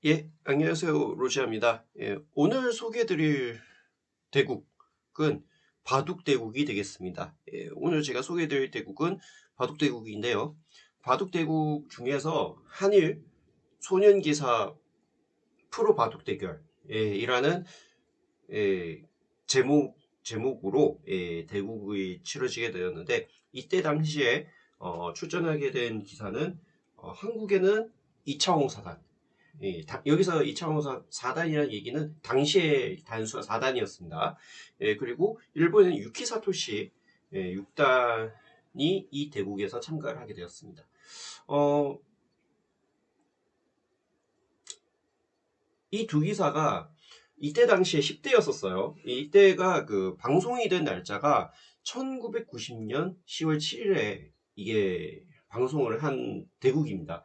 예, 안녕하세요. 로지아입니다. 예, 오늘 소개해드릴 대국은 바둑대국이 되겠습니다. 예, 오늘 제가 소개해드릴 대국은 바둑대국인데요. 바둑대국 중에서 한일 소년기사 프로 바둑대결 이라는 제목으로 대국이 치러지게 되었는데, 이때 당시에 출전하게 된 기사는 한국에는 이창호 사단, 여기서 이창호 사단이라는 얘기는 당시의 단수가 4단이었습니다. 그리고 일본에는 유키 사토시 6단이 이 대국에서 참가를 하게 되었습니다. 이 두 기사가 이때 당시에 10대였었어요. 이때가 그 방송이 된 날짜가 1990년 10월 7일에 이게 방송을 한 대국입니다.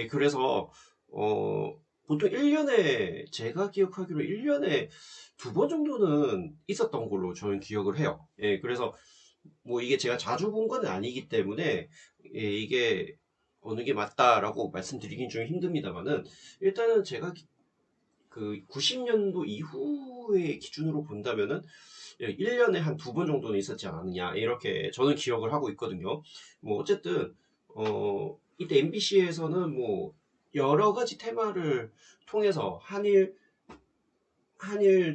그래서 보통 1년에, 제가 기억하기로 1년에 2번 정도는 있었던 걸로 저는 기억을 해요. 그래서 뭐 이게 제가 자주 본 건 아니기 때문에 이게 어느 게 맞다라고 말씀드리긴 좀 힘듭니다만은, 일단은 제가 그 90년도 이후의 기준으로 본다면은 1년에 한 2번 정도는 있었지 않았느냐, 이렇게 저는 기억을 하고 있거든요. 뭐 어쨌든 이때 MBC에서는 뭐 여러 가지 테마를 통해서 한일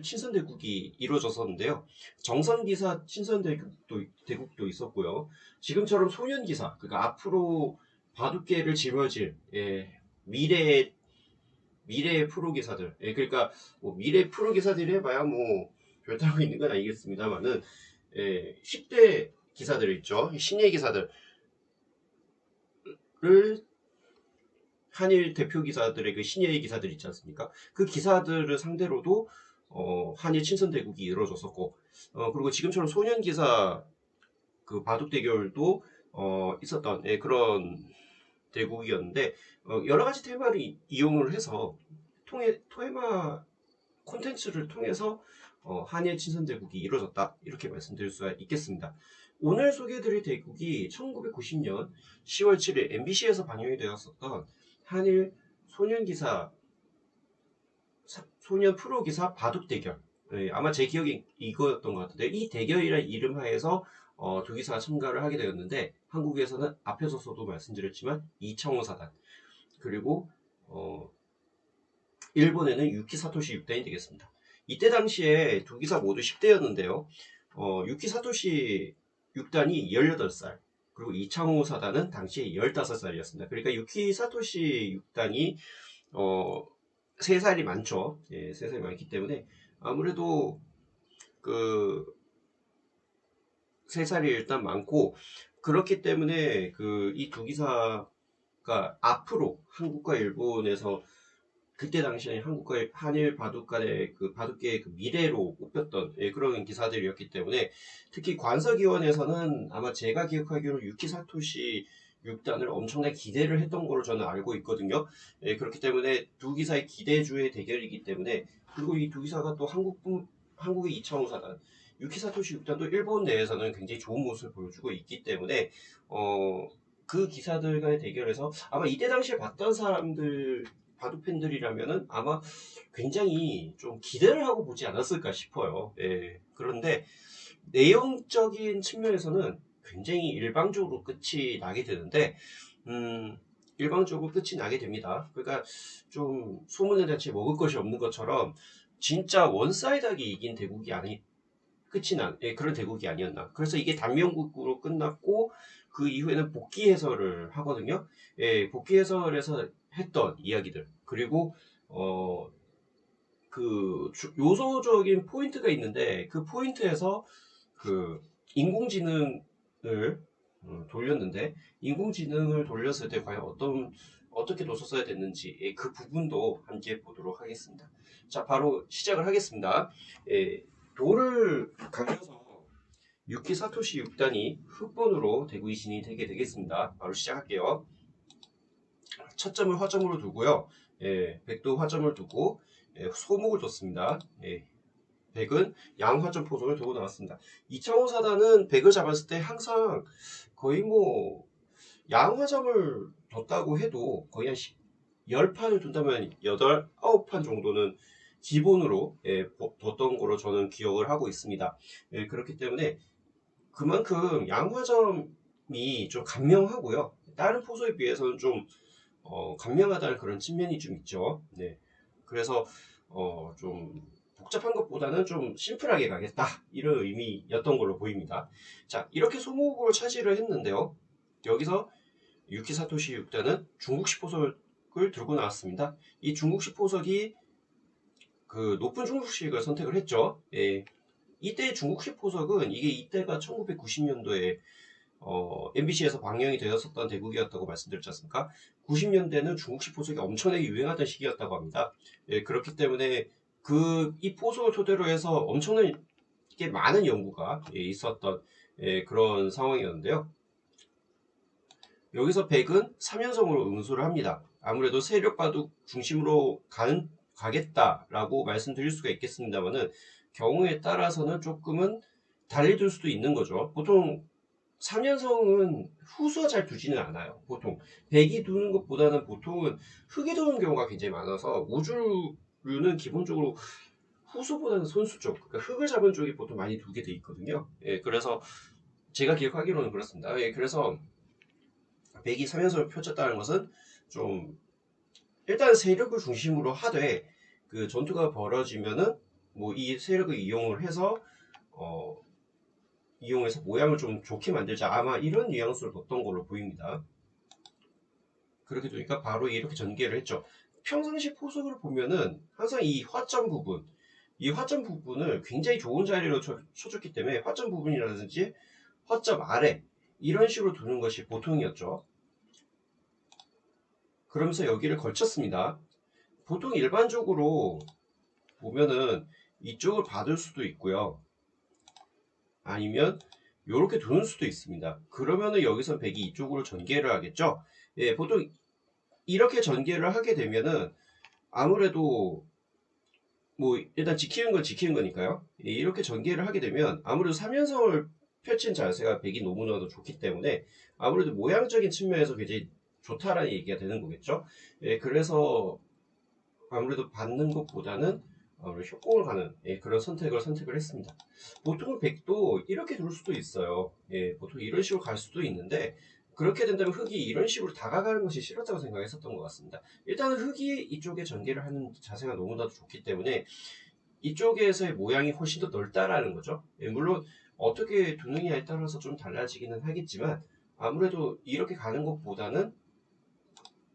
친선대국이 이루어졌었는데요. 정선기사 친선대국도 있었고요. 지금처럼 소년기사, 그러니까 앞으로 바둑계를 짊어질 미래의 프로기사들, 그러니까 뭐 미래 프로기사들이 해봐야 뭐 별다르고 있는 건 아니겠습니다만은 10대 기사들 있죠. 신예 기사들을, 한일 대표 기사들의 그 신예 기사들 있지 않습니까? 그 기사들을 상대로도 한일 친선 대국이 이루어졌었고, 그리고 지금처럼 소년 기사 그 바둑 대결도 있었던 그런 대국이었는데, 여러 가지 테마를 이용을 해서 토에마 콘텐츠를 통해서 한일 친선 대국이 이루어졌다, 이렇게 말씀드릴 수가 있겠습니다. 오늘 소개해드릴 대국이 1990년 10월 7일 MBC에서 방영이 되었었던 한일 소년 프로기사 바둑 대결. 아마 제 기억이 이거였던 것 같은데, 이 대결이라는 이름 하에서 두 기사가 참가를 하게 되었는데, 한국에서는 앞에서도 말씀드렸지만 이창호 사단, 그리고 일본에는 유키 사토시 6단이 되겠습니다. 이때 당시에 두 기사 모두 10대였는데요. 유키 사토시 6단이 18살, 그리고 이창호 사단은 당시에 15살이었습니다. 그러니까 유키 사토시 6단이 3살이 많죠. 3살이 많기 때문에 아무래도 그 3살이 일단 많고, 그렇기 때문에 그 이 두 기사가 앞으로 한국과 일본에서 그때 당시에 한국과 한일 바둑 간의 그 바둑계의 그 미래로 꼽혔던 그런 기사들이었기 때문에, 특히 관석위원회에서는 아마 제가 기억하기로 유키 사토시 6단을 엄청나게 기대를 했던 걸로 저는 알고 있거든요. 그렇기 때문에 두 기사의 기대주의 대결이기 때문에, 그리고 이 두 기사가 또 한국의 이창호 사단, 유키 사토시 6단도 일본 내에서는 굉장히 좋은 모습을 보여주고 있기 때문에 그 기사들 간의 대결에서 아마 이때 당시에 봤던 사람들, 바둑 팬들이라면은 아마 굉장히 좀 기대를 하고 보지 않았을까 싶어요. 그런데 내용적인 측면에서는 굉장히 일방적으로 끝이 나게 되는데, 일방적으로 끝이 나게 됩니다. 그러니까 좀 소문의 잔치에 먹을 것이 없는 것처럼 진짜 원사이드하게 이긴 대국이 끝이 난 그런 대국이 아니었나. 그래서 이게 단명국으로 끝났고, 그 이후에는 복귀 해설을 하거든요. 복귀 해설에서 했던 이야기들, 그리고 그 요소적인 포인트가 있는데, 그 포인트에서 그 인공지능을 돌렸는데, 인공지능을 돌렸을 때 과연 어떻게 뒀었어야 됐는지, 그 부분도 함께 보도록 하겠습니다. 자, 바로 시작을 하겠습니다. 돌을 가면서 유키 사토시 6단이 흑본으로 대국이 진입되게 되겠습니다. 바로 시작할게요. 첫 점을 화점으로 두고요. 백도 화점을 두고 소목을 뒀습니다. 백은 양화점 포석을 두고 나왔습니다. 이창호 사단은 백을 잡았을 때 항상 거의 뭐 양화점을 뒀다고 해도 거의 한 10판을 둔다면 8, 9판 정도는 기본으로 뒀던 거로 저는 기억을 하고 있습니다. 그렇기 때문에 그만큼 양화점이 좀 간명하고요. 다른 포소에 비해서는 좀 간명하다는 그런 측면이 좀 있죠. 네. 그래서 좀 복잡한 것보다는 좀 심플하게 가겠다, 이런 의미였던 걸로 보입니다. 자, 이렇게 소목을 차지를 했는데요. 여기서 유키 사토시 6단은 중국식 포석을 들고 나왔습니다. 이 중국식 포석이 그 높은 중국식을 선택을 했죠. 예. 이때 중국식 포석은 이게 이때가 1990년도에 MBC에서 방영이 되었었던 대국이었다고 말씀드렸지 않습니까? 90년대는 중국식 포석이 엄청나게 유행하던 시기였다고 합니다. 예, 그렇기 때문에 이 포석을 토대로 해서 엄청나게 많은 연구가 있었던 그런 상황이었는데요. 여기서 백은 3연성으로 응수를 합니다. 아무래도 세력 바둑 중심으로 가겠다라고 말씀드릴 수가 있겠습니다만은 경우에 따라서는 조금은 달리들 수도 있는 거죠. 보통 3연성은 후수가 잘 두지는 않아요. 보통 백이 두는 것보다는 보통은 흑이 두는 경우가 굉장히 많아서 우주류는 기본적으로 후수보다는 손수 쪽, 그러니까 흑을 잡은 쪽이 보통 많이 두게 돼 있거든요. 예, 그래서 제가 기억하기로는 그렇습니다. 예, 그래서 백이 3연성을 펼쳤다는 것은 좀 일단 세력을 중심으로 하되 그 전투가 벌어지면은 뭐 이 세력을 이용해서 모양을 좀 좋게 만들자, 아마 이런 뉘앙스를 뒀던 걸로 보입니다. 그렇게 되니까 바로 이렇게 전개를 했죠. 평상시 포석을 보면은 항상 이 화점 부분을 굉장히 좋은 자리로 쳐줬기 때문에 화점 부분이라든지 화점 아래 이런 식으로 두는 것이 보통이었죠. 그러면서 여기를 걸쳤습니다. 보통 일반적으로 보면은 이쪽을 받을 수도 있고요. 아니면 이렇게 두는 수도 있습니다. 그러면은 여기서 백이 이쪽으로 전개를 하겠죠. 예, 보통 이렇게 전개를 하게 되면은 아무래도 뭐 일단 지키는 건 지키는 거니까요. 예, 이렇게 전개를 하게 되면 아무래도 3연성을 펼친 자세가 백이 너무나도 좋기 때문에 아무래도 모양적인 측면에서 굉장히 좋다라는 얘기가 되는 거겠죠. 예, 그래서 아무래도 받는 것보다는 협공을 가는 그런 선택을 했습니다. 보통은 백도 이렇게 둘 수도 있어요. 예, 보통 이런 식으로 갈 수도 있는데 그렇게 된다면 흑이 이런 식으로 다가가는 것이 싫었다고 생각했었던 것 같습니다. 일단은 흑이 이쪽에 전개를 하는 자세가 너무나도 좋기 때문에 이쪽에서의 모양이 훨씬 더 넓다라는 거죠. 예, 물론 어떻게 두느냐에 따라서 좀 달라지기는 하겠지만 아무래도 이렇게 가는 것보다는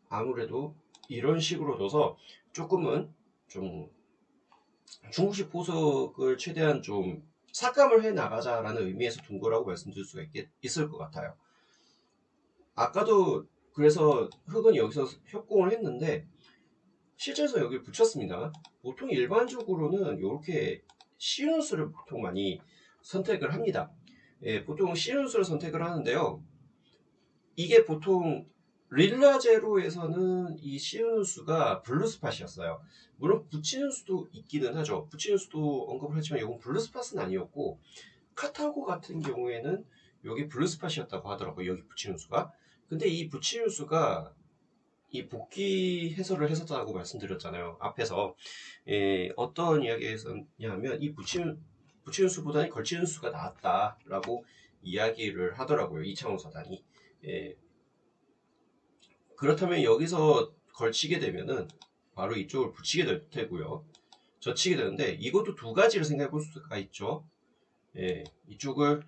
아무래도 이런 식으로 둬서 조금은 좀 중국식 보석을 최대한 좀 삭감을 해 나가자라는 의미에서 둔 거라고 말씀드릴 수가 있을 것 같아요. 아까도 그래서 흑은 여기서 협공을 했는데 실제에서 여기 붙였습니다. 보통 일반적으로는 이렇게 쉬운 수를 보통 많이 선택을 합니다. 예, 보통 쉬운 수를 선택을 하는데요. 이게 보통 릴라제로에서는 이 쉬운 수가 블루스팟이었어요. 물론 붙이는 수도 있기는 하죠. 붙이는 수도 언급을 했지만 이건 블루스팟은 아니었고 카타고 같은 경우에는 여기 블루스팟이었다고 하더라고요. 여기 붙이는 수가. 근데 이 붙이는 수가 이 복귀 해설을 했었다고 말씀드렸잖아요. 앞에서 어떤 이야기였냐면 이 붙이는 수보다는 걸치는 수가 낫다라고 이야기를 하더라고요. 이창호 사단이. 그렇다면 여기서 걸치게 되면은 바로 이쪽을 붙이게 될 테고요. 젖히게 되는데 이것도 두 가지를 생각해 볼 수가 있죠. 이쪽을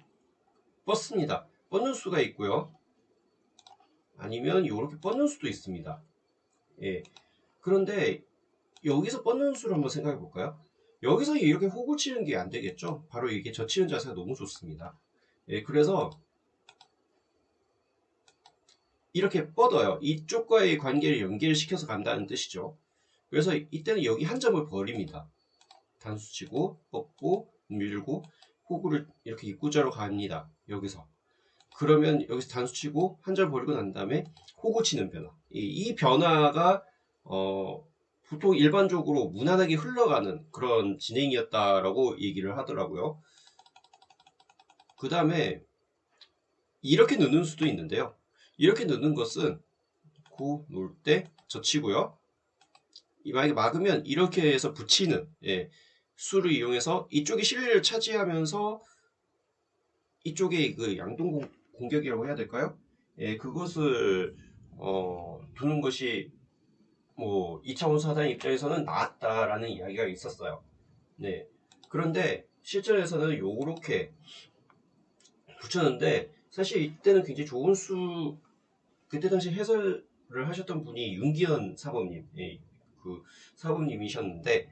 뻗습니다. 뻗는 수가 있고요. 아니면 이렇게 뻗는 수도 있습니다. 그런데 여기서 뻗는 수를 한번 생각해 볼까요? 여기서 이렇게 호구 치는 게 안 되겠죠. 바로 이게 젖히는 자세가 너무 좋습니다. 그래서 이렇게 뻗어요. 이쪽과의 관계를 연결시켜서 간다는 뜻이죠. 그래서 이때는 여기 한 점을 버립니다. 단수 치고 뻗고 밀고 호구를 이렇게 입구자로 갑니다. 여기서. 그러면 여기서 단수 치고 한 점 버리고 난 다음에 호구 치는 변화. 이 변화가 보통 일반적으로 무난하게 흘러가는 그런 진행이었다라고 얘기를 하더라고요. 그 다음에 이렇게 넣는 수도 있는데요. 이렇게 넣는 것은 고 놓을 때 젖히고요. 만약에 막으면 이렇게 해서 붙이는 수를 이용해서 이쪽이 실리를 차지하면서 이쪽에 그 양동 공격이라고 해야 될까요? 그것을 두는 것이 뭐 이차원 사단 입장에서는 나았다라는 이야기가 있었어요. 네. 그런데 실전에서는 요렇게 붙였는데 사실 이때는 굉장히 좋은 수 그때 당시 해설을 하셨던 분이 윤기현 사범님 그 사범님이셨는데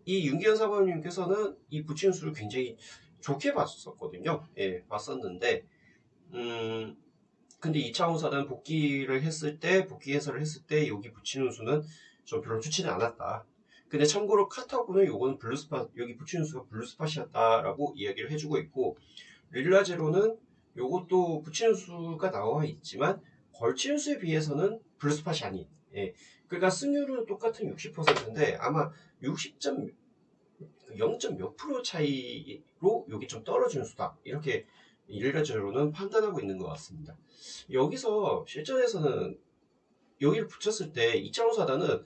이 윤기현 사범님께서는 이 붙이는 수를 굉장히 좋게 봤었거든요. 봤었는데 근데 이차원 사단 복귀를 했을 때 복귀 해설을 했을 때 여기 붙이는 수는 좀 별로 좋지는 않았다. 근데 참고로 카타고는 요거는 블루스팟 여기 붙이는 수가 블루스팟이었다라고 이야기를 해주고 있고 릴라제로는 요것도 붙이는 수가 나와 있지만 걸치는 수에 비해서는 블루스팟이 아닌 그러니까 승률은 똑같은 60%인데 아마 60점 0점 몇 프로 차이로 여기 좀 떨어지는 수다 이렇게 릴라제로는 판단하고 있는 것 같습니다. 여기서 실전에서는 여기를 붙였을 때 이창호 사단은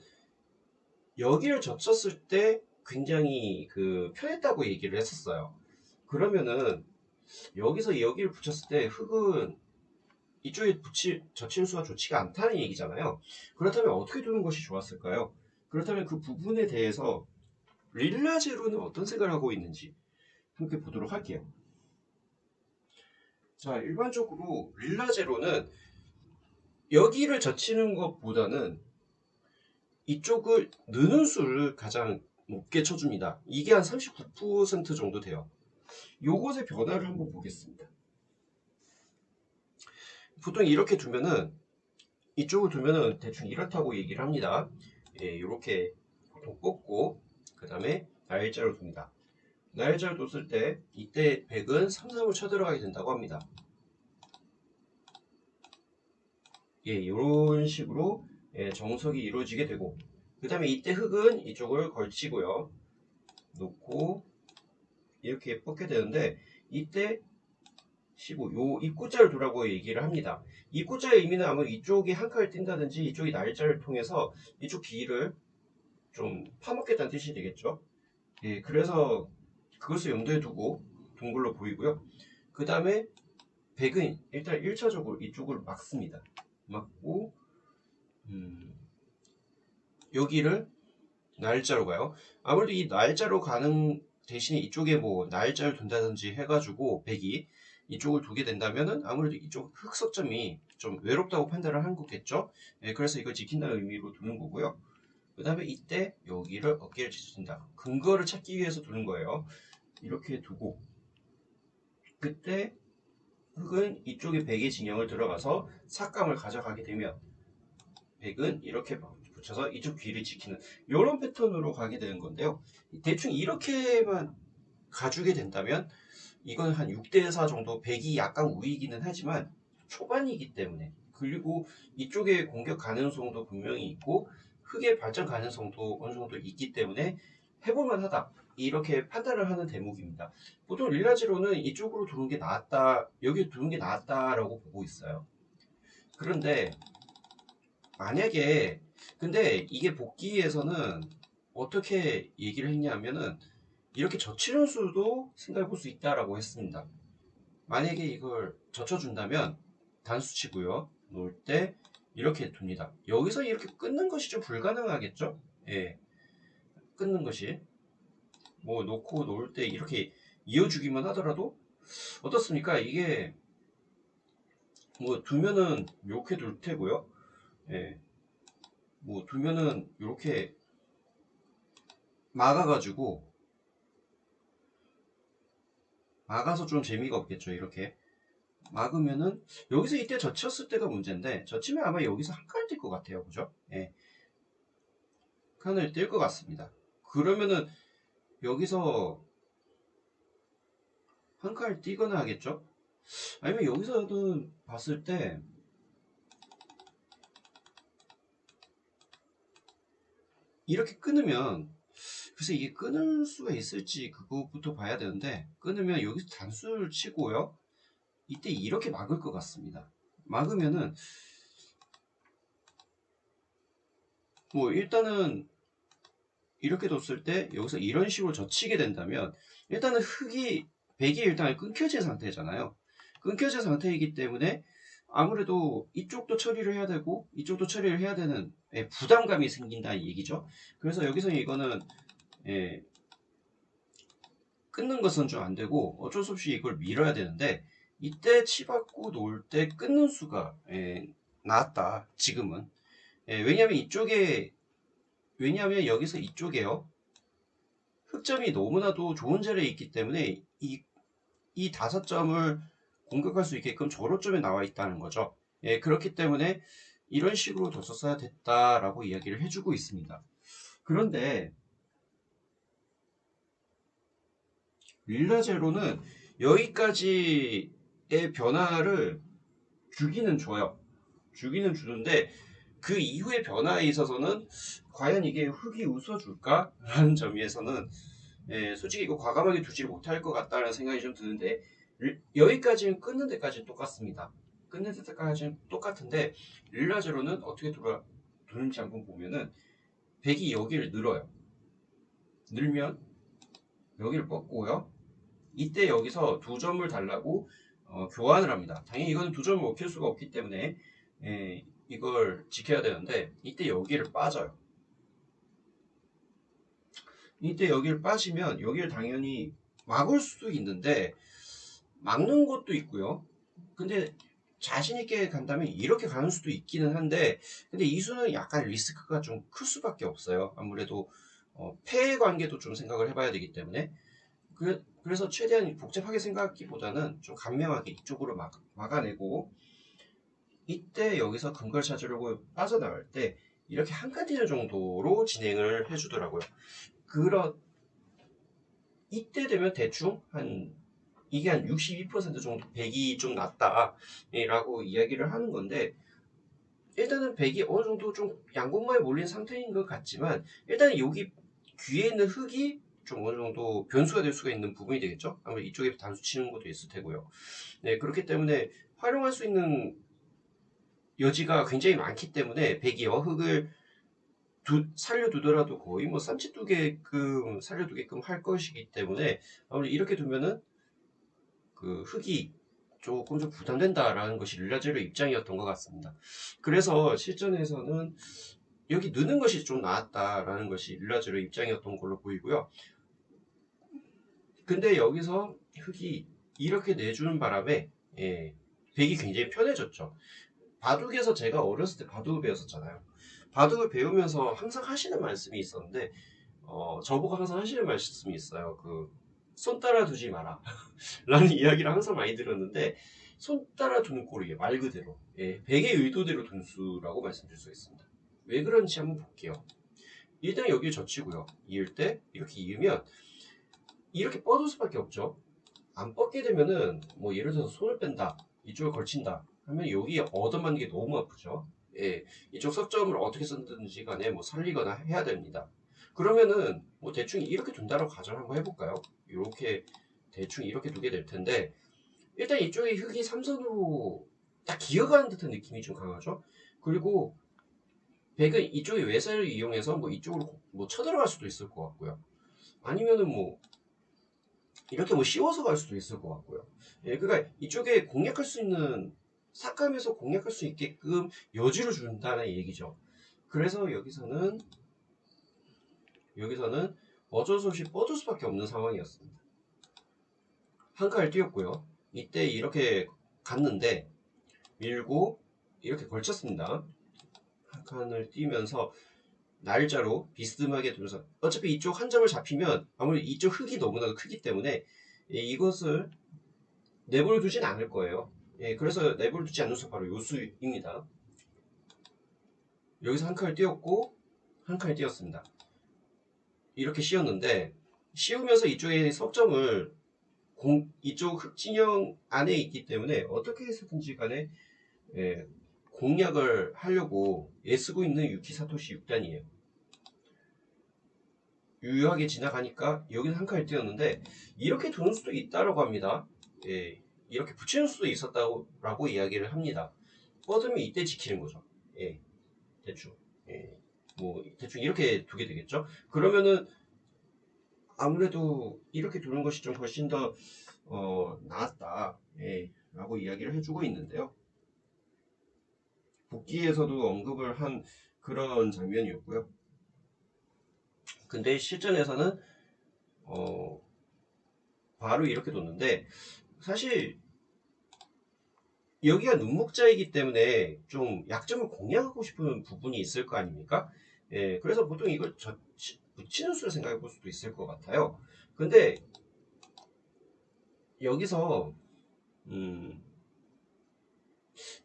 여기를 젖혔을 때 굉장히 그 편했다고 얘기를 했었어요. 그러면은 여기서 여기를 붙였을 때 흙은 이쪽에 젖히는 수가 좋지가 않다는 얘기잖아요. 그렇다면 어떻게 두는 것이 좋았을까요? 그렇다면 그 부분에 대해서 릴라제로는 어떤 생각을 하고 있는지 함께 보도록 할게요. 자, 일반적으로 릴라제로는 여기를 젖히는 것보다는 이쪽을 느는 수를 가장 높게 쳐줍니다. 이게 한 39% 정도 돼요. 요것의 변화를 한번 보겠습니다. 보통 이렇게 두면은 이쪽을 두면은 대충 이렇다고 얘기를 합니다. 이렇게 보통 뽑고 그 다음에 날짜를 둡니다. 날짜를 뒀을 때 이때 100은 3, 3을 쳐들어가게 된다고 합니다. 이런 식으로 정석이 이루어지게 되고 그 다음에 이때 흙은 이쪽을 걸치고요. 놓고 이렇게 뽑게 되는데 이때 15, 요 입구자를 두라고 얘기를 합니다. 입구자의 의미는 아마 이쪽이 한 칸을 뛴다든지 이쪽이 날짜를 통해서 이쪽 비를 좀 파먹겠다는 뜻이 되겠죠. 그래서 그것을 염두에 두고 둔 걸로 보이고요. 그 다음에 100은 일단 1차적으로 이쪽을 막습니다. 막고 여기를 날짜로 가요. 아무래도 이 날짜로 가는 대신에 이쪽에 뭐 날짜를 둔다든지 해가지고 100이 이쪽을 두게 된다면은 아무래도 이쪽 흑석점이 좀 외롭다고 판단을 한 거겠죠. 그래서 이걸 지킨다는 의미로 두는 거고요. 그 다음에 이때 여기를 어깨를 지진다. 근거를 찾기 위해서 두는 거예요. 이렇게 두고 그때 흑은 이쪽에 100의 진영을 들어가서 삭감을 가져가게 되면 100은 이렇게 붙여서 이쪽 귀를 지키는 이런 패턴으로 가게 되는 건데요. 대충 이렇게만 가주게 된다면 이건 한 6대4 정도 100이 약간 우위이기는 하지만 초반이기 때문에 그리고 이쪽에 공격 가능성도 분명히 있고 흑의 발전 가능성도 어느 정도 있기 때문에 해볼만 하다 이렇게 판단을 하는 대목입니다. 보통 릴라지로는 이쪽으로 두는 게 나았다 여기 두는 게 나았다라고 보고 있어요. 그런데 만약에 근데 이게 복귀에서는 어떻게 얘기를 했냐면은 이렇게 젖히는 수도 생각해 볼 수 있다라고 했습니다. 만약에 이걸 젖혀준다면 단수치고요. 놓을 때 이렇게 둡니다. 여기서 이렇게 끊는 것이 좀 불가능하겠죠? 끊는 것이 뭐 놓고 놓을 때 이렇게 이어주기만 하더라도 어떻습니까? 이게 뭐 두면은 이렇게 둘 테고요. 뭐 두면은 이렇게 막아가지고 막아서 좀 재미가 없겠죠. 이렇게 막으면은 여기서 이때 젖혔을 때가 문제인데 젖히면 아마 여기서 한 칸을 뛸 것 같아요. 그죠? 칸을 뛸 것 같습니다. 그러면은 여기서 한 칸을 뛰거나 하겠죠? 아니면 여기서는 봤을 때 이렇게 끊으면 글쎄 이게 끊을 수가 있을지 그거부터 봐야 되는데 끊으면 여기서 단수를 치고요. 이때 이렇게 막을 것 같습니다. 막으면은 뭐 일단은 이렇게 뒀을 때 여기서 이런 식으로 젖히게 된다면 일단은 백이 일단 끊겨진 상태잖아요. 끊겨진 상태이기 때문에 아무래도 이쪽도 처리를 해야 되고 이쪽도 처리를 해야 되는 부담감이 생긴다는 얘기죠. 그래서 여기서 이거는 예, 끊는 것은 좀 안 되고 어쩔 수 없이 이걸 밀어야 되는데 이때 치받고 놓을 때 끊는 수가 나았다 지금은. 왜냐하면 여기서 이쪽에요 흑점이 너무나도 좋은 자리에 있기 때문에 이 5점을 공격할 수 있게끔 저로점에 나와 있다는 거죠. 그렇기 때문에 이런 식으로 뒀었어야 됐다라고 이야기를 해주고 있습니다. 그런데 릴라제로는 여기까지의 변화를 주기는 줘요. 주기는 주는데 그 이후의 변화에 있어서는 과연 이게 흙이 웃어줄까? 라는 점에서는 솔직히 이거 과감하게 두지 못할 것 같다는 생각이 좀 드는데 여기까지는 끊는 데까지는 똑같습니다. 끊는 데까지는 똑같은데 릴라제로는 어떻게 두는지 한번 보면은 백이 여기를 늘어요. 늘면 여기를 뻗고요. 이때 여기서 2점을 달라고 교환을 합니다. 당연히 이거는 2점을 먹힐 수가 없기 때문에 이걸 지켜야 되는데 이때 여기를 빠져요. 이때 여기를 빠지면 여기를 당연히 막을 수도 있는데 막는 것도 있고요. 근데 자신있게 간다면 이렇게 가는 수도 있기는 한데 근데 이 수는 약간 리스크가 좀 클 수밖에 없어요. 아무래도 패의 관계도 좀 생각을 해봐야 되기 때문에 그래서 최대한 복잡하게 생각하기보다는 좀 간명하게 이쪽으로 막아내고 이때 여기서 근거를 찾으려고 빠져나갈 때 이렇게 한 컨디션 정도로 진행을 해주더라고요. 이때 되면 대충 이게 한 62% 정도 백이 좀 낮다라고 이야기를 하는 건데 일단은 백이 어느 정도 좀 양곡마에 몰린 상태인 것 같지만 일단은 여기 귀에 있는 흙이 좀 어느 정도 변수가 될 수가 있는 부분이 되겠죠. 아무래도 이쪽에 단수 치는 것도 있을 테고요. 네, 그렇기 때문에 활용할 수 있는 여지가 굉장히 많기 때문에 백이 흙을 살려두더라도 거의 뭐 쌈짓두개끔 살려두게끔 할 것이기 때문에 아무래도 이렇게 두면은 그 흙이 조금 좀 부담된다라는 것이 릴라제로 입장이었던 것 같습니다. 그래서 실전에서는 여기 느는 것이 좀 나았다라는 것이 릴라제로 입장이었던 걸로 보이고요. 근데 여기서 흙이 이렇게 내주는 바람에 백이 굉장히 편해졌죠. 바둑에서 제가 어렸을 때 바둑을 배웠었잖아요. 바둑을 배우면서 항상 하시는 말씀이 있었는데 저보고 항상 하시는 말씀이 있어요. 손 따라 두지 마라 라는 이야기를 항상 많이 들었는데 손 따라 두는 꼴이에요. 말 그대로 백의 의도대로 둔수라고 말씀드릴 수 있습니다. 왜 그런지 한번 볼게요. 일단 여기를 젖히고요. 이을 때 이렇게 이으면 이렇게 뻗을 수밖에 없죠. 안 뻗게 되면은 뭐 예를 들어서 손을 뺀다 이쪽을 걸친다 하면 여기 얻어맞는 게 너무 아프죠. 이쪽 석점을 어떻게 쓰든지 간에 뭐 살리거나 해야 됩니다. 그러면은 뭐 대충 이렇게 둔다라고 가정 한번 해볼까요? 이렇게 대충 이렇게 두게 될 텐데 일단 이쪽에 흙이 삼선으로 딱 기어가는 듯한 느낌이 좀 강하죠. 그리고 백은 이쪽의 외살을 이용해서 뭐 이쪽으로 뭐 쳐들어갈 수도 있을 것 같고요. 아니면은 뭐 이렇게 뭐 씌워서 갈 수도 있을 것 같고요. 그러니까 이쪽에 공략할 수 있는 삭감해서 공략할 수 있게끔 여지를 준다는 얘기죠. 그래서 여기서는 어쩔 수 없이 뻗을 수밖에 없는 상황이었습니다. 한 칸을 띄웠고요. 이때 이렇게 갔는데 밀고 이렇게 걸쳤습니다. 한 칸을 띄면서 날짜로 비스듬하게 두면서 어차피 이쪽 한 점을 잡히면 아무래도 이쪽 흙이 너무나도 크기 때문에 이것을 내버려 두진 않을 거예요. 그래서 내버려 두지 않는 수 바로 요수입니다. 여기서 한 칸을 띄웠고 한 칸을 띄웠습니다. 이렇게 씌웠는데 씌우면서 이쪽에 석점을 이쪽 흙진영 안에 있기 때문에 어떻게 해서든지 간에 공략을 하려고 애쓰고 있는 유키 사토시 6단이에요. 유효하게 지나가니까 여기서 한 칸을 띄웠는데 이렇게 두는 수도 있다라고 합니다. 이렇게 붙이는 수도 있었다고 이야기를 합니다. 뻗으면 이때 지키는 거죠. 대충. 뭐 대충 이렇게 두게 되겠죠. 그러면은 아무래도 이렇게 두는 것이 좀 훨씬 더 나았다, 예, 라고 이야기를 해주고 있는데요. 복귀에서도 언급을 한 그런 장면이었고요. 근데 실전에서는 어, 바로 이렇게 뒀는데, 사실 여기가 눈목자이기 때문에 좀 약점을 공략하고 싶은 부분이 있을 거 아닙니까? 예, 그래서 보통 이걸 붙이는 수를 생각해 볼 수도 있을 것 같아요. 근데 여기서 음,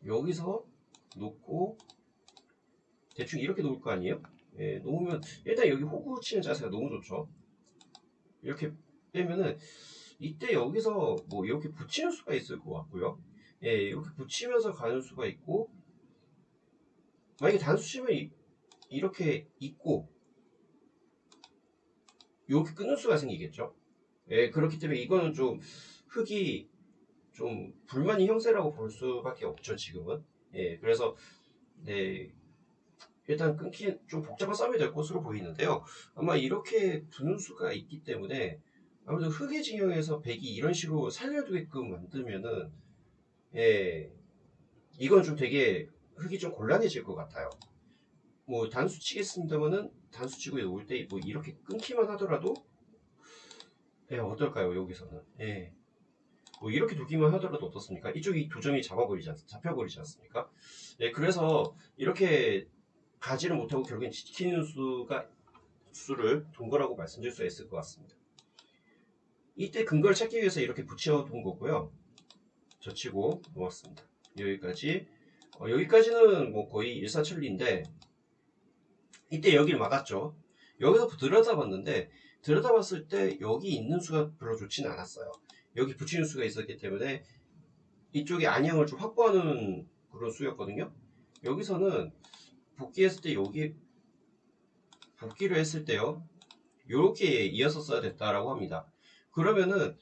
여기서 놓고 대충 이렇게 놓을 거 아니에요? 예, 놓으면 일단 여기 호구 치는 자세가 너무 좋죠. 이렇게 빼면은 이때 여기서 뭐 이렇게 붙이는 수가 있을 것 같고요. 예, 이렇게 붙이면서 가는 수가 있고, 만약에 단수 치면 이렇게 있고 이렇게 끊을 수가 생기겠죠. 예, 그렇기 때문에 이거는 좀 흙이 좀 불만이 형세라고 볼 수밖에 없죠, 지금은. 예, 그래서 네, 일단 끊기 좀 복잡한 싸움이 될 것으로 보이는데요. 아마 이렇게 두는 수가 있기 때문에 아무래도 흙의 진영에서 백이 이런 식으로 살려두게끔 만들면은, 예, 이건 좀 되게 흙이 좀 곤란해질 것 같아요. 뭐 단수 치겠습니다만은 단수 치고 놓을 때 뭐 이렇게 끊기만 하더라도, 예, 어떨까요, 여기서는? 예. 뭐 이렇게 두기만 하더라도 어떻습니까? 이쪽이 두 점이 잡혀버리지 않습니까? 예, 그래서 이렇게 가지를 못하고 결국엔 지키는 수를 둔 거라고 말씀드릴 수 있을 것 같습니다. 이때 근거를 찾기 위해서 이렇게 붙여둔 거고요. 젖히고 놓았습니다. 여기까지. 여기까지는 뭐 거의 일사천리인데, 이때 여기를 막았죠. 여기서 들여다봤는데, 들여다봤을 때 여기 있는 수가 별로 좋지는 않았어요. 여기 붙이는 수가 있었기 때문에 이쪽에 안형을 좀 확보하는 그런 수였거든요. 여기서는 복귀했을 때 여기 복귀를 했을 때요, 이렇게 이었었어야 됐다라고 합니다. 그러면은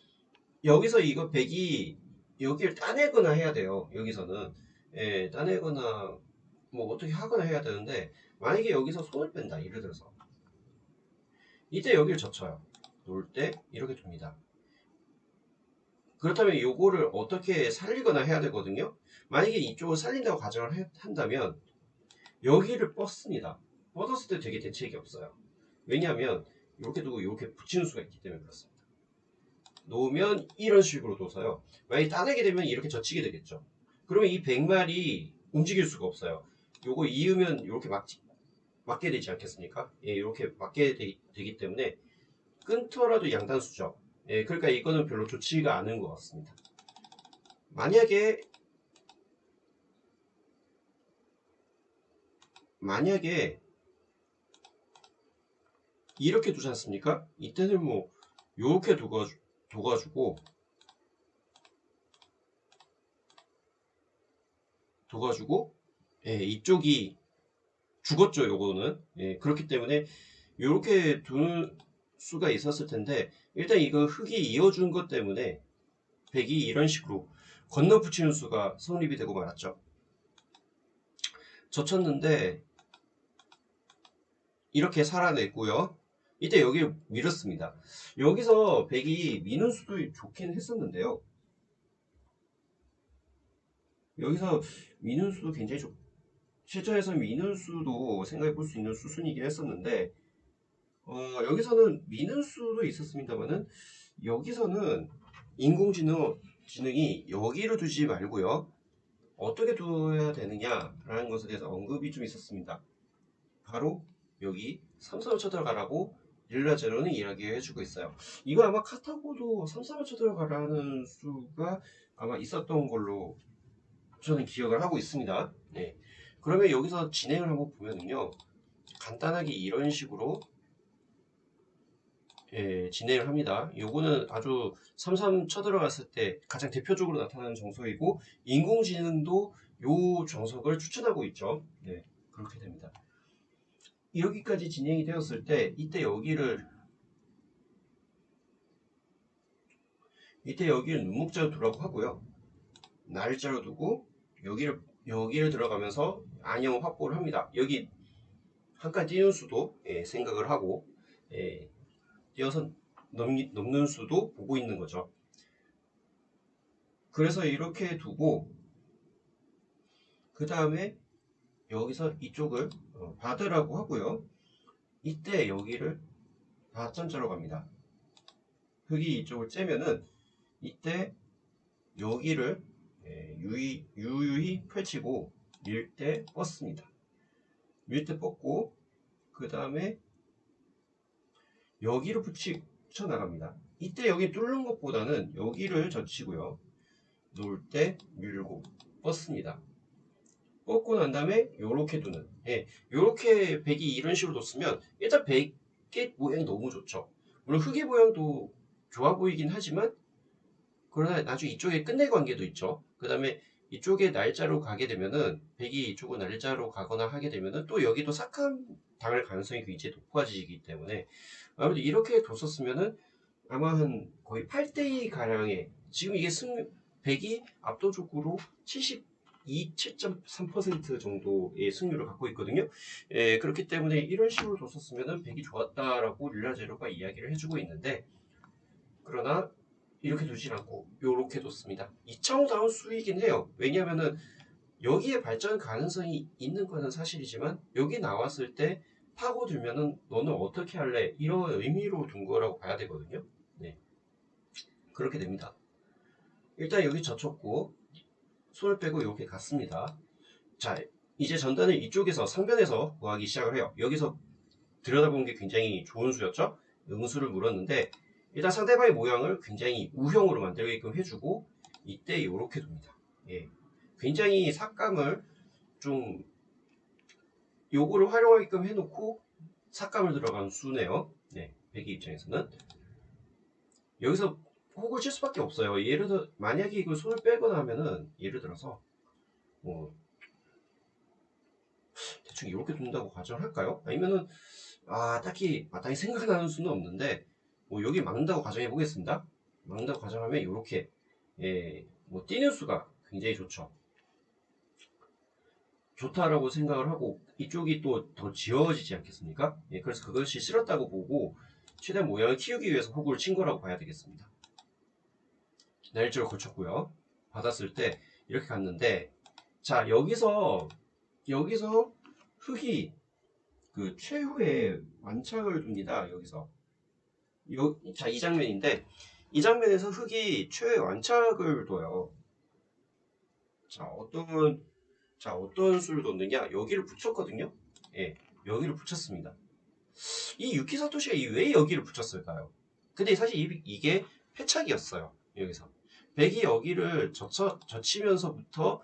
여기서 이거 백이 여기를 따내거나 해야 돼요. 여기서는, 예, 따내거나 뭐 어떻게 하거나 해야 되는데, 만약에 여기서 손을 뺀다, 예를 들어서 이때 여기를 젖혀요. 놓을 때 이렇게 둡니다. 그렇다면 요거를 어떻게 살리거나 해야 되거든요. 만약에 이쪽을 살린다고 가정을 한다면 여기를 뻗습니다. 뻗었을 때 되게 대책이 없어요. 왜냐하면 이렇게 두고 이렇게 붙이는 수가 있기 때문에 그렇습니다. 놓으면 이런 식으로 둬서요, 만약에 따내게 되면 이렇게 젖히게 되겠죠. 그러면 이 백말이 움직일 수가 없어요. 요거 이으면 이렇게 맞게 되지 않겠습니까? 예, 이렇게 맞게 되기 때문에 끊더라도 양단수죠. 예, 그러니까 이거는 별로 좋지가 않은 것 같습니다. 만약에 이렇게 두지 않습니까? 이때는 뭐 이렇게 둬가지고, 예, 이쪽이 죽었죠, 요거는. 예, 그렇기 때문에 이렇게 두는 수가 있었을 텐데, 일단 이거 흙이 이어준 것 때문에 백이 이런 식으로 건너붙이는 수가 성립이 되고 말았죠. 젖혔는데 이렇게 살아냈고요. 이때 여기를 밀었습니다. 여기서 백이 미는 수도 좋긴 했었는데요. 여기서 미는 수도 굉장히 실전에서 미는 수도 생각해 볼 수 있는 수순이긴 했었는데, 여기서는 미는 수도 있었습니다만은, 여기서는 인공지능이 여기를 두지 말고요, 어떻게 둬야 되느냐라는 것에 대해서 언급이 좀 있었습니다. 바로 여기 3, 4을 쳐들어가라고 릴라제로는 이야기해 주고 있어요. 이거 아마 카타고도 3, 4을 쳐들어가라는 수가 아마 있었던 걸로 저는 기억을 하고 있습니다. 네. 그러면 여기서 진행을 한번 보면은요, 간단하게 이런 식으로, 예, 진행을 합니다. 요거는 아주 3-3 쳐들어갔을 때 가장 대표적으로 나타나는 정석이고, 인공지능도 요 정석을 추천하고 있죠. 네, 그렇게 됩니다. 여기까지 진행이 되었을 때 이때 여기를 눈목자로 두라고 하고요. 날짜로 두고 여기를 들어가면서 안형 확보를 합니다. 여기 한 칸 띄는 수도 생각을 하고 띄어서 넘는 수도 보고 있는 거죠. 그래서 이렇게 두고 그 다음에 여기서 이쪽을 받으라고 하고요. 이때 여기를 받점자로 갑니다. 흙이 이쪽을 째면은 이때 여기를 유유히 펼치고 밀 때 뻗습니다. 밀 때 뻗고 그 다음에 여기를 붙여 나갑니다. 이때 여기 뚫는 것보다는 여기를 젖히고요. 놓을 때 밀고 뻗습니다. 뻗고 난 다음에 요렇게 두는 요렇게 백이 이런 식으로 뒀으면 일단 백의 모양이 너무 좋죠. 물론 흙의 모양도 좋아 보이긴 하지만 그러나 나중에 이쪽에 끝내 관계도 있죠. 그 다음에 이쪽에 날짜로 가게 되면은 백이 이쪽으로 날짜로 가거나 하게 되면은 또 여기도 삭감 당할 가능성이 굉장히 높아지기 때문에 아무래도 이렇게 뒀었으면은 아마 한 거의 8대2 가량의 지금 이게 백이 압도적으로 7.3% 정도의 승률을 갖고 있거든요. 그렇기 때문에 이런 식으로 뒀었으면은 백이 좋았다라고 릴라제로가 이야기를 해주고 있는데 그러나 이렇게 두진 않고 이렇게 뒀습니다. 2차원 다운 수이긴 해요. 왜냐하면은 여기에 발전 가능성이 있는 것은 사실이지만 여기 나왔을 때 파고들면은 너는 어떻게 할래? 이런 의미로 둔 거라고 봐야 되거든요. 네, 그렇게 됩니다. 일단 여기 젖혔고 손을 빼고 이렇게 갔습니다. 자, 이제 전단을 이쪽에서 상변에서 구하기 시작을 해요. 여기서 들여다보는 게 굉장히 좋은 수였죠. 응수를 물었는데 일단 상대방의 모양을 굉장히 우형으로 만들게끔 해주고 이때 이렇게 둡니다. 굉장히 삭감을 좀 요거를 활용하게끔 해놓고 삭감을 들어간 수네요. 백이 입장에서는 여기서 혹을 칠 수밖에 없어요. 예를 들어 만약에 이걸 손을 빼거나 하면은 예를 들어서 뭐 대충 이렇게 둔다고 가정할까요? 아니면은 딱히 마땅히 생각나는 수는 없는데 뭐 여기 막는다고 가정해 보겠습니다. 막는다고 가정하면 이렇게 뭐 뛰는 수가 굉장히 좋다라고 생각을 하고 이쪽이 또 더 지워지지 않겠습니까? 그래서 그것이 싫었다고 보고 최대한 모양을 키우기 위해서 호구를 친 거라고 봐야 되겠습니다. 날일절을 걸쳤고요. 받았을 때 이렇게 갔는데 자 여기서 흙이 그 최후의 완착을 둡니다. 여기서 자 이 장면인데 이 장면에서 흙이 최후의 완착을 둬요. 자 어떤 수를 뒀느냐 여기를 붙였거든요. 여기를 붙였습니다. 이 유키 사토시가 왜 여기를 붙였을까요? 근데 사실 이게 패착이었어요. 여기서 백이 여기를 젖히면서부터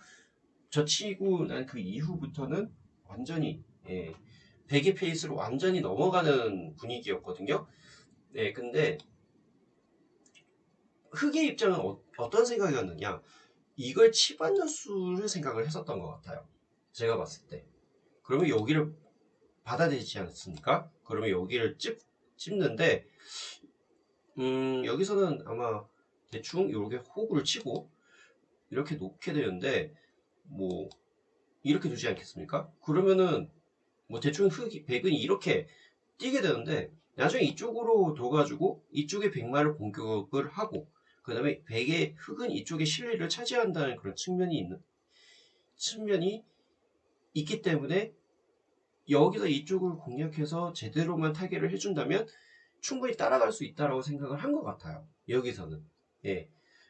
젖히고 난 그 이후부터는 완전히 백의 페이스로 완전히 넘어가는 분위기였거든요. 근데 흑의 입장은 어떤 생각이었느냐 이걸 치받는 수를 생각을 했었던 것 같아요. 제가 봤을 때 그러면 여기를 받아들이지 않습니까? 그러면 여기를 찝는데 여기서는 아마 대충 이렇게 호구를 치고 이렇게 놓게 되는데 뭐 이렇게 두지 않겠습니까? 그러면은 뭐 대충 백은 이렇게 뛰게 되는데 나중에 이쪽으로 둬가지고 이쪽에 백마를 공격을 하고 그 다음에 백의 흙은 이쪽에 실리를 차지한다는 그런 측면이 있기 때문에 여기서 이쪽을 공략해서 제대로만 타겟을 해준다면 충분히 따라갈 수 있다라고 생각을 한 것 같아요. 여기서는.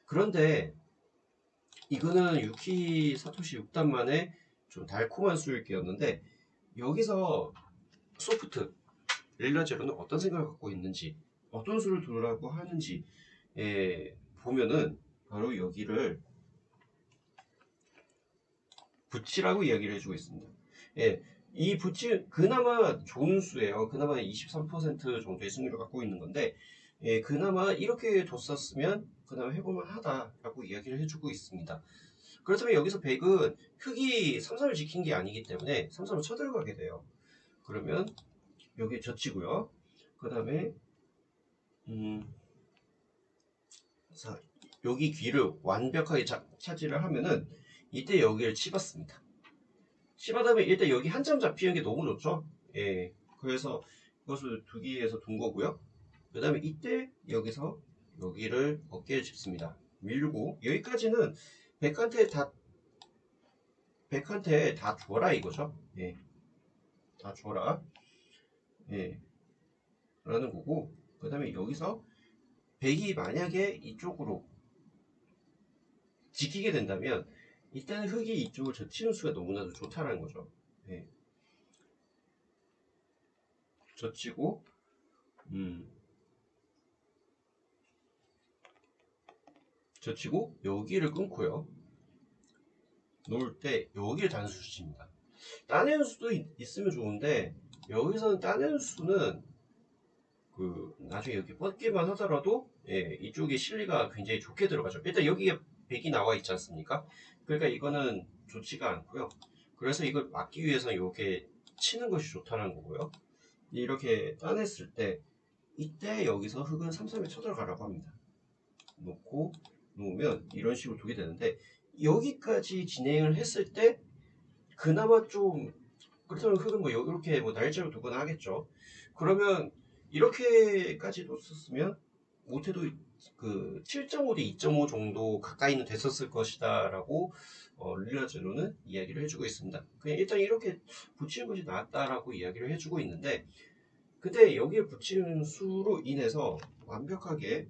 그런데 이거는 유키 사토시 6단만의 좀 달콤한 수익이었는데 여기서 소프트 릴라제로는 어떤 생각을 갖고 있는지 어떤 수를 두라고 하는지 보면은 바로 여기를 붙이라고 이야기를 해주고 있습니다. 이 붙이 그나마 좋은 수예요. 그나마 23% 정도의 승률을 갖고 있는 건데 그나마 이렇게 뒀었으면 그나마 해볼만 하다라고 이야기를 해주고 있습니다. 그렇다면 여기서 백은 흙이 3-3을 지킨 게 아니기 때문에 3-3을 쳐들어가게 돼요. 그러면 여기 젖히고요. 그 다음에 여기 귀를 완벽하게 차지를 하면은 이때 여기를 치봤습니다. 치받으면 일단 여기 한 점 잡히는 게 너무 좋죠. 예. 그래서 이것을 두기에서 둔 거고요. 그 다음에 이때 여기서 여기를 어깨에 짚습니다. 밀고 여기까지는 백한테 다 줘라 이거죠. 예. 다 줘라. 예. 라는 거고 그 다음에 여기서 백이 만약에 이쪽으로 지키게 된다면 이때는 흑이 이쪽을 젖히는 수가 너무나도 좋다라는 거죠. 예. 젖히고 젖히고 여기를 끊고요. 놓을 때 여기를 단수 칩니다. 따내는 수도 있으면 좋은데 여기서는 따내는 수는 그 나중에 이렇게 뻗기만 하더라도 예, 이쪽에 실리가 굉장히 좋게 들어가죠. 일단 여기에 100이 나와 있지 않습니까? 그러니까 이거는 좋지가 않고요. 그래서 이걸 막기 위해서는 이렇게 치는 것이 좋다는 거고요. 이렇게 따냈을 때 이때 여기서 흑은 3-3에 쳐들어가라고 합니다. 놓고 놓으면 이런 식으로 두게 되는데 여기까지 진행을 했을 때 그나마 좀 그렇다면 흑은 뭐 이렇게 뭐 날짜로 두거나 하겠죠. 그러면 이렇게까지 뒀었으면 못해도 그 7.5 대 2.5 정도 가까이는 됐었을 것이다라고 릴라제로는 이야기를 해주고 있습니다. 그냥 일단 이렇게 붙이는 것이 낫다라고 이야기를 해주고 있는데 근데 여기에 붙이는 수로 인해서 완벽하게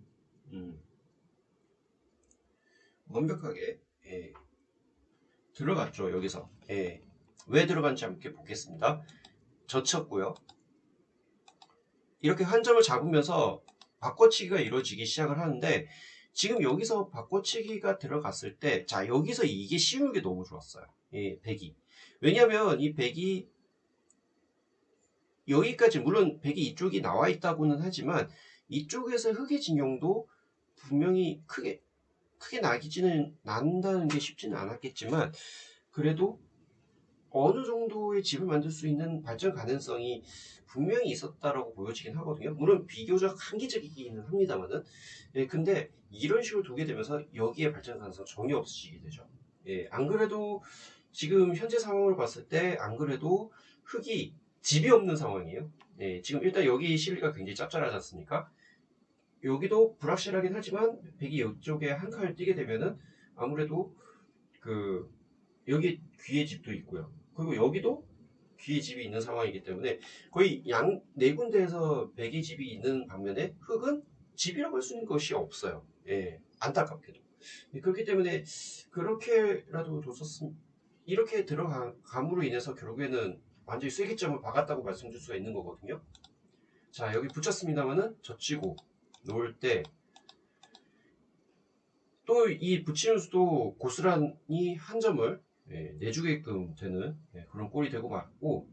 예, 들어갔죠 여기서. 예. 왜 들어간지 함께 보겠습니다. 젖혔고요. 이렇게 한 점을 잡으면서 바꿔치기가 이루어지기 시작을 하는데 지금 여기서 바꿔치기가 들어갔을 때 자 여기서 이게 쉬운 게 너무 좋았어요. 이 백이. 왜냐면 이 백이 여기까지 물론 백이 이쪽이 나와 있다고는 하지만 이쪽에서 흑의 진영도 분명히 크게 나기지는 난다는 게 쉽지는 않았겠지만 그래도 어느 정도의 집을 만들 수 있는 발전 가능성이 분명히 있었다라고 보여지긴 하거든요. 물론 비교적 한계적이기는 합니다만은. 예, 근데 이런 식으로 두게 되면서 여기에 발전 가능성 전혀 없어지게 되죠. 예, 안 그래도 지금 현재 상황을 봤을 때 안 그래도 흙이 집이 없는 상황이에요. 예, 지금 일단 여기 실리가 굉장히 짭짤하지 않습니까? 여기도 불확실하긴 하지만 백이 이쪽에 한 칸을 띄게 되면은 아무래도 그 여기 귀의 집도 있고요. 그리고 여기도 귀의 집이 있는 상황이기 때문에 거의 양 네 군데에서 백의 집이 있는 반면에 흙은 집이라고 할 수 있는 것이 없어요. 예, 안타깝게도. 예, 그렇기 때문에 그렇게라도 뒀었음 이렇게 들어감으로 인해서 결국에는 완전히 쐐기점을 박았다고 말씀드릴 수가 있는 거거든요. 자 여기 붙였습니다만은 젖히고 놓을 때 또 이 붙이는 수도 고스란히 한 점을 내주게끔 되는 그런 꼴이 되고 말고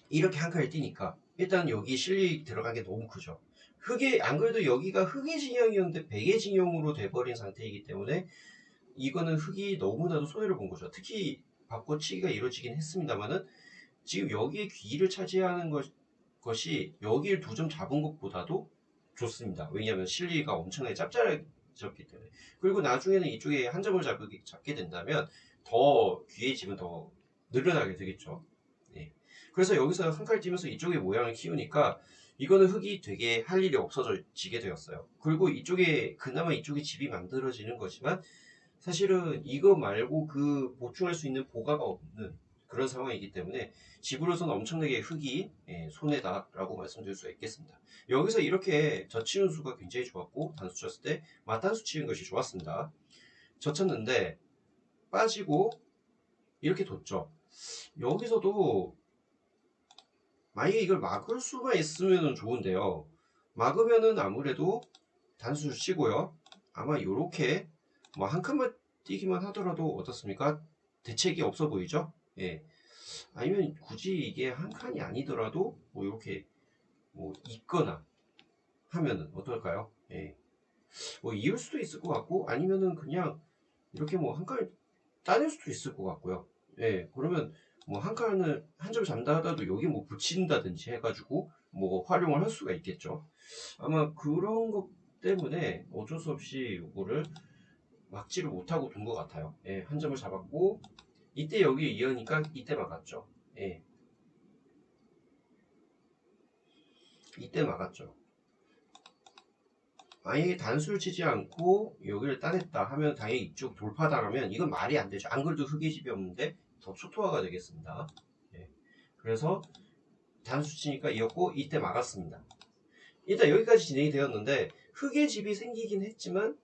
이렇게 한 칸을 띄니까 일단 여기 실리 들어간 게 너무 크죠. 흑의 안 그래도 여기가 흑의 진영이었는데 백의 진영으로 돼버린 상태이기 때문에 이거는 흑이 너무나도 손해를 본 거죠. 특히 바꿔치기가 이루어지긴 했습니다만은 지금 여기에 귀를 차지하는 것이 여기를 2점 잡은 것보다도 좋습니다. 왜냐하면 실리가 엄청나게 짭짤해졌기 때문에. 그리고 나중에는 이쪽에 한 점을 잡게 된다면 더 귀의 집은 더 늘어나게 되겠죠. 예. 그래서 여기서 한 칼 띄면서 이쪽의 모양을 키우니까 이거는 흙이 되게 할 일이 없어지게 되었어요. 그리고 이쪽에 그나마 이쪽에 집이 만들어지는 거지만 사실은 이거 말고 그 보충할 수 있는 보가가 없는 그런 상황이기 때문에 집으로서는 엄청나게 흙이 손해다라고 말씀드릴 수 있겠습니다. 여기서 이렇게 젖히는 수가 굉장히 좋았고 단수 쳤을 때 맞단수 치는 것이 좋았습니다. 젖혔는데 빠지고 이렇게 뒀죠. 여기서도 만약에 이걸 막을 수가 있으면 좋은데요. 막으면은 아무래도 단수를 치고요. 아마 요렇게 뭐 한 칸만 뛰기만 하더라도 어떻습니까? 대책이 없어 보이죠? 예. 아니면 굳이 이게 한 칸이 아니더라도 뭐 이렇게 뭐 있거나 하면은 어떨까요? 예. 뭐 이을 수도 있을 것 같고 아니면은 그냥 이렇게 뭐 한 칸을 따낼 수도 있을 것 같고요. 예. 그러면 뭐 한 칸을 한 점 잡는다 하더라도 여기 뭐 붙인다든지 해가지고 뭐 활용을 할 수가 있겠죠. 아마 그런 것 때문에 어쩔 수 없이 이거를 막지를 못하고 둔 것 같아요. 예, 한 점을 잡았고 이때 여기 이으니까 이때 막았죠. 예. 이때 막았죠. 만약에 단수를 치지 않고 여기를 따냈다 하면 당연히 이쪽 돌파당하면 이건 말이 안 되죠. 안 그래도 흑의 집이 없는데 더 초토화가 되겠습니다. 예. 그래서 단수 치니까 이었고 이때 막았습니다. 일단 여기까지 진행이 되었는데 흑의 집이 생기긴 했지만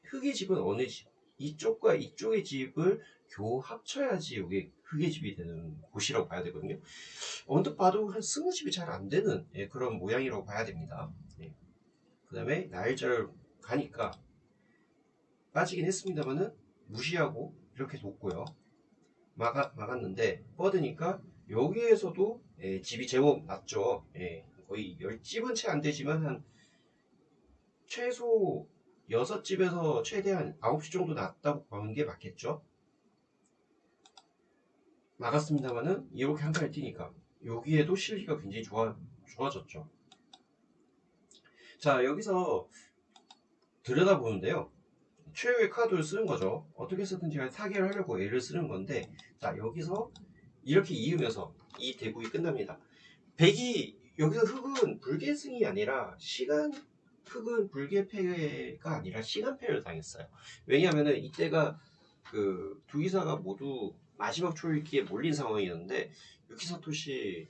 흑의 집은 어느 집? 이쪽과 이쪽의 집을 겨우 합쳐야지 여기 흑의 집이 되는 곳이라고 봐야 되거든요. 언뜻 봐도 한 20집이 잘 안 되는 그런 모양이라고 봐야 됩니다. 그 다음에 날짜를 가니까 빠지긴 했습니다만은 무시하고 이렇게 뒀고요. 막았는데 뻗으니까 여기에서도 집이 제법 낮죠. 거의 10집은 채 안 되지만 한 최소 6집에서 최대한 9집 정도 낮다고 보는 게 맞겠죠. 막았습니다만은 이렇게 한 칸을 뛰니까 여기에도 실리가 굉장히 좋아졌죠. 자, 여기서 들여다보는데요. 최후의 카드를 쓰는 거죠. 어떻게 쓰든지 타개를 하려고 애를 쓰는 건데, 자, 여기서 이렇게 이으면서 이 대국이 끝납니다. 백이 여기서 흑은 불계승이 아니라 흑은 불계패가 아니라 시간패를 당했어요. 왜냐하면은 이때가 그 두 기사가 모두 마지막 초읽기에 몰린 상황이었는데 유키사토시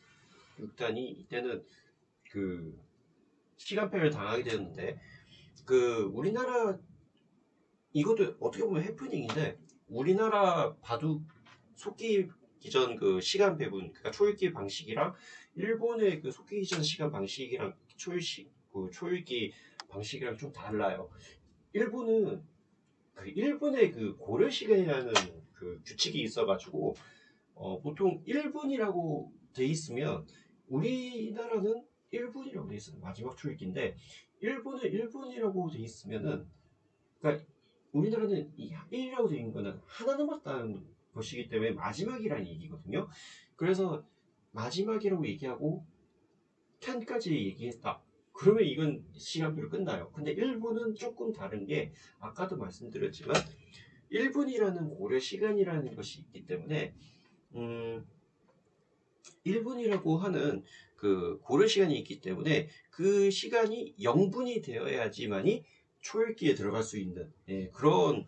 6단이 이때는 그 시간패를 당하게 되었는데 그 우리나라 이것도 어떻게 보면 해프닝인데 우리나라 바둑 속기 기전 그 시간 배분 그러니까 초읽기 방식이랑 일본의 그 속기 기전 시간 방식이랑 초읽기 방식이랑 좀 달라요. 일본은 일본의 그 고려 시간이라는 그 규칙이 있어가지고 보통 1분이라고 돼 있으면 우리나라는 1분이라고 돼 있어요. 마지막 초읽기인데 일본은 1분이라고 돼 있으면은 그러니까 우리나라는 이 1이라고 되어 있는 거는 하나 남았다는 것이기 때문에 마지막이라는 얘기거든요. 그래서 마지막이라고 얘기하고 10까지 얘기했다. 그러면 이건 시간표로 끝나요. 근데 1분은 조금 다른 게 아까도 말씀드렸지만 1분이라는 고려 시간이라는 것이 있기 때문에 1분이라고 하는 그 고려 시간이 있기 때문에 그 시간이 0분이 되어야지만이 초읽기에 들어갈 수 있는 그런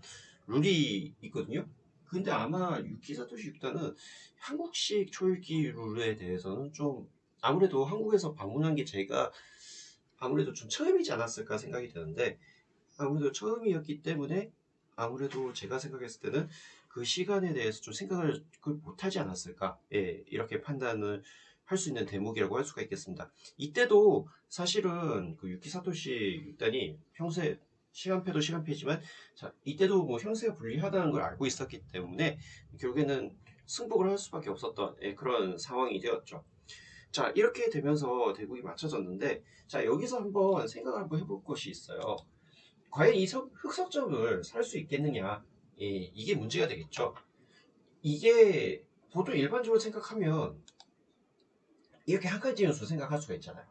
룰이 있거든요. 근데 아마 유키사토시 6단은 한국식 초읽기 룰에 대해서는 좀 아무래도 한국에서 방문한 게 제가 아무래도 좀 처음이지 않았을까 생각이 드는데 아무래도 처음이었기 때문에 아무래도 제가 생각했을 때는 그 시간에 대해서 좀 생각을 못하지 않았을까 이렇게 판단을 할 수 있는 대목이라고 할 수가 있겠습니다. 이때도 사실은 그 유키 사토시 6단이 평소에 시간패도 시간패지만 자, 이때도 뭐 형세가 불리하다는 걸 알고 있었기 때문에 결국에는 승복을 할 수밖에 없었던 그런 상황이 되었죠. 자, 이렇게 되면서 대국이 맞춰졌는데 자, 여기서 한번 생각을 한번 해볼 것이 있어요. 과연 이 흑석점을 살 수 있겠느냐 이게 문제가 되겠죠. 이게 보통 일반적으로 생각하면 이렇게 한 가지 연수 생각할 수가 있잖아요.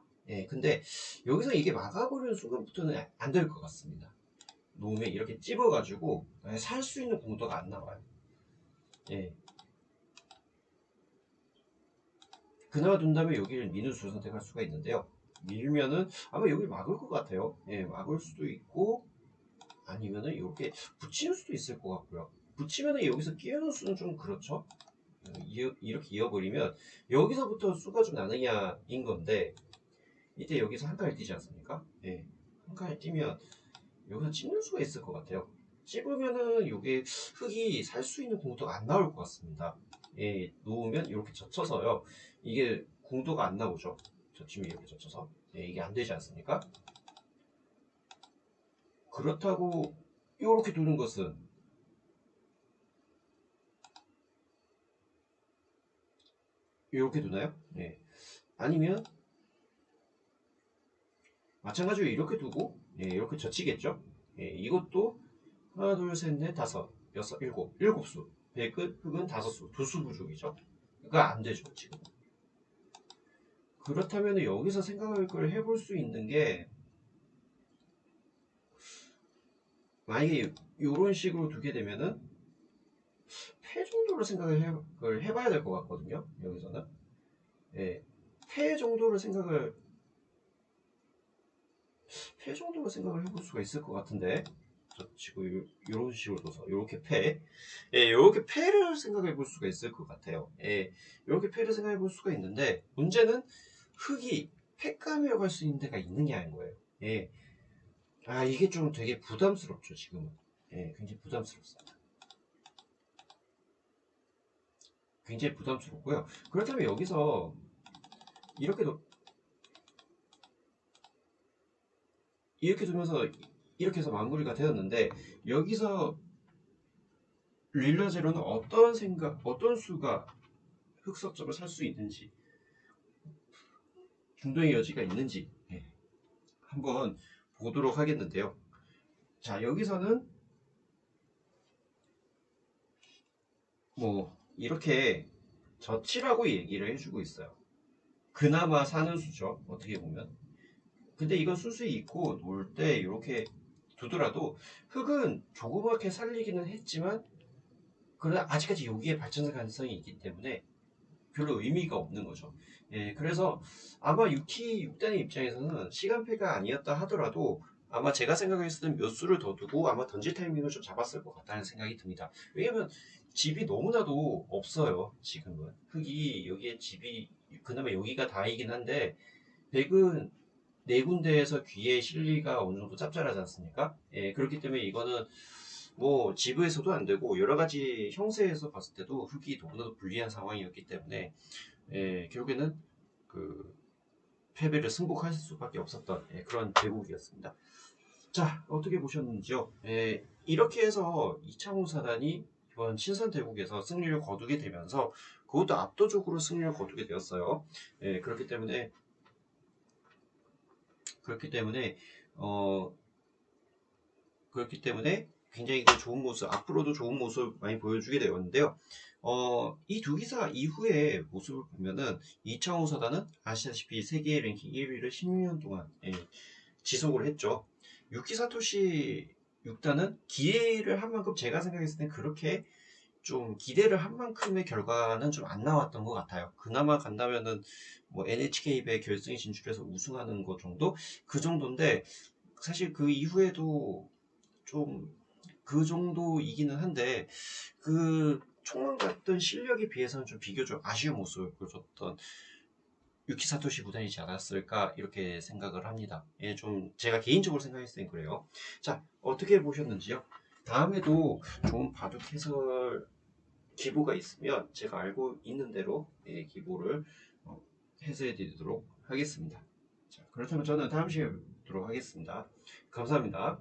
근데 여기서 이게 막아버리는 순간부터는 안 될 것 같습니다. 놓으면 이렇게 찝어가지고 살 수 있는 공도가 안 나와요. 그나마 둔다면 여기를 미는 수 선택할 수가 있는데요. 밀면은 아마 여기 막을 것 같아요. 막을 수도 있고 아니면은 이렇게 붙이는 수도 있을 것 같고요. 붙이면은 여기서 끼우는 수는 좀 그렇죠. 이렇게 이어버리면 여기서부터 수가 좀 나느냐인 건데 이때 여기서 한 칸을 뛰지 않습니까? 한 칸을 뛰면 여기서 찝는 수가 있을 것 같아요. 찝으면은 이게 흙이 살 수 있는 공도가 안 나올 것 같습니다. 놓으면 이렇게 젖혀서요. 이게 공도가 안 나오죠. 젖히면 이렇게 젖혀서 이게 안 되지 않습니까? 그렇다고 이렇게 두는 것은 이렇게 두나요? 아니면 마찬가지로 이렇게 두고 이렇게 젖히겠죠? 이것도 하나 둘셋넷 다섯 여섯 일곱 수 백은 흑은 다섯 수 두 수 부족이죠. 그러니까 안 되죠 지금. 그렇다면 여기서 생각을 해볼 수 있는 게 만약에 이런 식으로 두게 되면은 패 정도로 생각을 해봐야 될 것 같거든요. 여기서는 패 정도를 생각을 패 정도로 생각을 해볼 수가 있을 것 같은데. 저 지금 이런 식으로 둬서 이렇게 패, 예, 이렇게 패를 생각해 볼 수가 있을 것 같아요. 예, 이렇게 패를 생각해 볼 수가 있는데 문제는 흙이 패감이라고 할 수 있는 데가 있느냐인 거예요. 예, 아 이게 좀 되게 부담스럽죠 지금은. 예, 굉장히 부담스럽습니다. 굉장히 부담스럽고요. 그렇다면 여기서 이렇게 이렇게 두면서 이렇게 해서 마무리가 되었는데 여기서 릴러제로는 어떤 생각, 어떤 수가 흑석점을 살 수 있는지, 중도의 여지가 있는지, 예, 한번 보도록 하겠는데요. 자, 여기서는 뭐 이렇게 젖이라고 얘기를 해주고 있어요. 그나마 사는 수죠, 어떻게 보면. 근데 이건 수수히 있고 놀 때 이렇게 두더라도 흙은 조그맣게 살리기는 했지만 그러나 아직까지 여기에 발전 가능성이 있기 때문에 별로 의미가 없는 거죠. 예, 그래서 아마 6단의 입장에서는 시간패가 아니었다 하더라도 아마 제가 생각했을 때는 몇 수를 더 두고 아마 던질 타이밍을 좀 잡았을 것 같다는 생각이 듭니다. 왜냐면 집이 너무나도 없어요. 지금은 흙이 여기에 집이 그나마 여기가 다이긴 한데 백은 네 군데에서 귀의 실리가 어느 정도 짭짤하지 않습니까? 예, 그렇기 때문에 이거는 뭐 지부에서도 안 되고 여러 가지 형세에서 봤을 때도 흙이 너무나도 불리한 상황이었기 때문에 예, 결국에는 그 패배를 승복할 수밖에 없었던 예, 그런 대국이었습니다. 자, 어떻게 보셨는지요? 예, 이렇게 해서 이창호 사단이 이번 신선 대국에서 승리를 거두게 되면서 그것도 압도적으로 승리를 거두게 되었어요. 예, 그렇기 때문에 어 그렇기 때문에 굉장히 그 좋은 모습, 앞으로도 좋은 모습 많이 보여주게 되었는데요. 이 두 기사 이후의 모습을 보면은 이창호 사단은 아시다시피 세계 랭킹 1위를 16년 동안 예, 지속을 했죠. 유키 사토시 6단은 기회를 한 만큼 제가 생각했을 땐 그렇게 좀 기대를 한 만큼의 결과는 좀 안 나왔던 것 같아요. 그나마 간다면은 뭐 NHK배 결승에 진출해서 우승하는 것 정도? 그 정도인데 사실 그 이후에도 좀 그 정도이기는 한데 그 총망 같은 실력에 비해서는 좀 비교적 아쉬운 모습을 보여줬던 유키 사토시 구단이지 않았을까 이렇게 생각을 합니다. 예, 좀 제가 개인적으로 생각했을 땐 그래요. 자, 어떻게 보셨는지요? 다음에도 좋은 바둑 해설 기보가 있으면 제가 알고 있는 대로 예, 기보를 해설해 드리도록 하겠습니다. 자, 그렇다면 저는 다음 시간에 뵙도록 하겠습니다. 감사합니다.